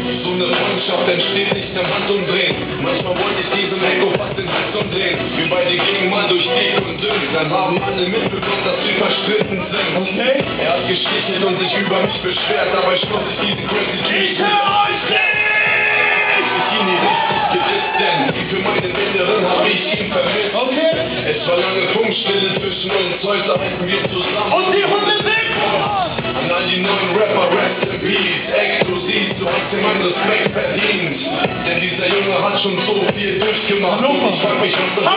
So eine Freundschaft entsteht nicht am Handumdrehen. Manchmal wollte ich diesem Ego fast den Hals umdrehen. Wir beide gingen mal durch dick und dünn. Dann haben alle mitbekommen, dass wir verstritten sind. Okay. Er hat gestichelt und sich über mich beschwert. Dabei schloss ich diesen crazy Typ. Ich höre euch nicht! Ich ihn nie richtig gedisst, denn für meinen Inneren habe ich ihn vermisst. Okay. Es war lange Funkstille zwischen uns, heute halten wir zusammen. Und die Hunde sind! An all die neuen Rapper, rest in peace, exklusiv, du hast dir meinen Respekt verdient. Denn dieser Junge hat schon so viel durchgemacht. Und ich frag mich, was das ist.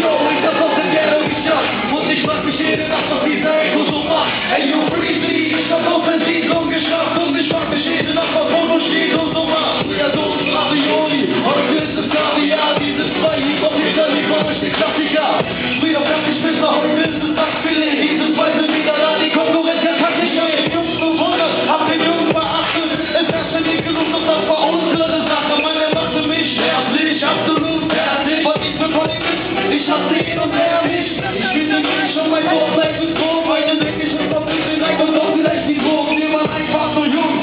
Yo, ich hab aus dem Ghetto geschafft. Und ich frag mich jede Nacht, was dieser Echo so macht. Ey, yo, Breezy, ich hab auf den Siedlung geschafft. Und ich frag mich jede Nacht, was Foto steht und so macht. Früher Dosen Ravioli, heute ist es Kaviar. Diese zwei Hip-Hop-Lieder liefern euch die Klassiker. Früher gab ich Messer, heute ist es Backfilet. Diese zwei sind wieder da, die Konkurrenz kann nicht mehr. Den Jungs bewundert, hab den Jungen beachtet. Es herrscht nicht genug, doch das war unsere Sache. Meine machte mich herzlich, absolut fertig. Was ich für Polizisten, ich hab sie hin und her nicht. Ich finde mich schon mein Wort, gleich ist grob. Heute denke ich, ich hab nicht den Leid und auch vielleicht die Drogen. Wir waren einfach nur jung.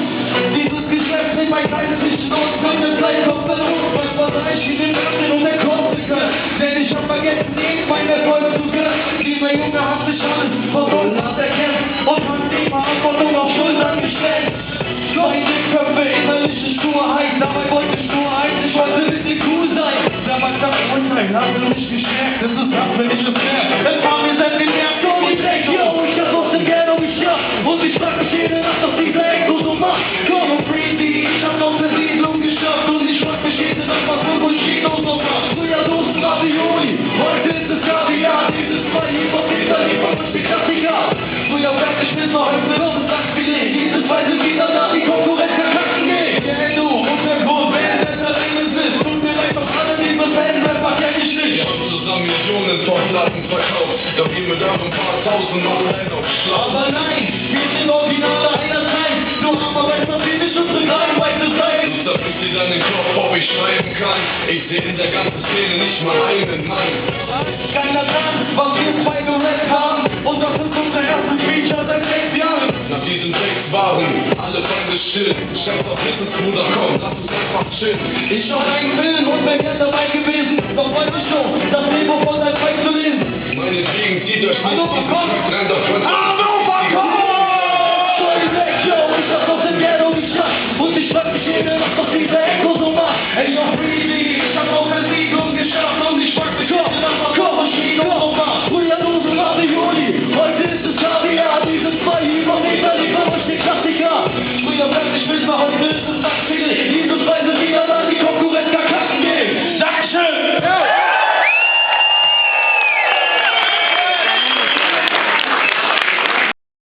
Dieses Geschäft nicht mein kleines Licht los. Könnte vielleicht auf der Luft, was war da ich wie den Öffnen und der Konsequenz. Denn ich hab vergessen, irgendwann Erfolg zu gönnen. Dieser Junge hat sich alles verbunden, hat erkämpft und hat die Verantwortung auf Schultern gestellt. Meine Köpfe, innerliche Sturheit, dabei wollte ich Sturheit, ich wollte richtig cool sein. Damals das Urteil hat mich gestärkt, das ist das, wenn ich es merke. Es war mir seit dem März so wie Dreck, yo, ich hab aus dem Ghetto geschafft. Und ich frag mich jede Nacht, was dieser Echo so macht. Komm und Breezy, ich hab aus der Siedlung geschafft. Und ich frag mich jede Nacht, was Bullshit so macht. Früher Dosen Ravioli, heute ist es Kaviar. Dieses zwei Hip-Hop-Lieder liefern euch die Klassiker. Früher werd ich mit noch heute los und sag's wie nicht. Diese zwei sind wieder da, die Konkurrenz kann kacken gehen. Der du und der Grund, wer in der Länge sitzt. Tut mir leid, doch alle liebe Fan-Rapper kenn ich nicht. Wir haben zusammen Millionen von Platten verkauft. Doch wir mit ein paar tausend Euro aufschlagen. Aber nein, wir sind Originale einer Zeit. Nur aber weiß man wie nicht unsere Reihenweite sein. Das ist dir dann den Kopf, ob ich schreiben kann. Ich seh in der ganzen Szene nicht mal einen Mann. Keiner dran, was wir zwei gerappt haben. Und das ist unser erstes Feature seit 6 Jahren. Nach diesem Text waren alle Feinde still. Chef auf Wissensbruder, komm, lass uns einfach chillen. Ich schau einen Film und wär gern dabei gewesen. Doch wollte ich schon, das Leben von deinem Freund zu lesen. Meinetwegen zieht euch nicht Hallo, diesen komm! Track rein, doch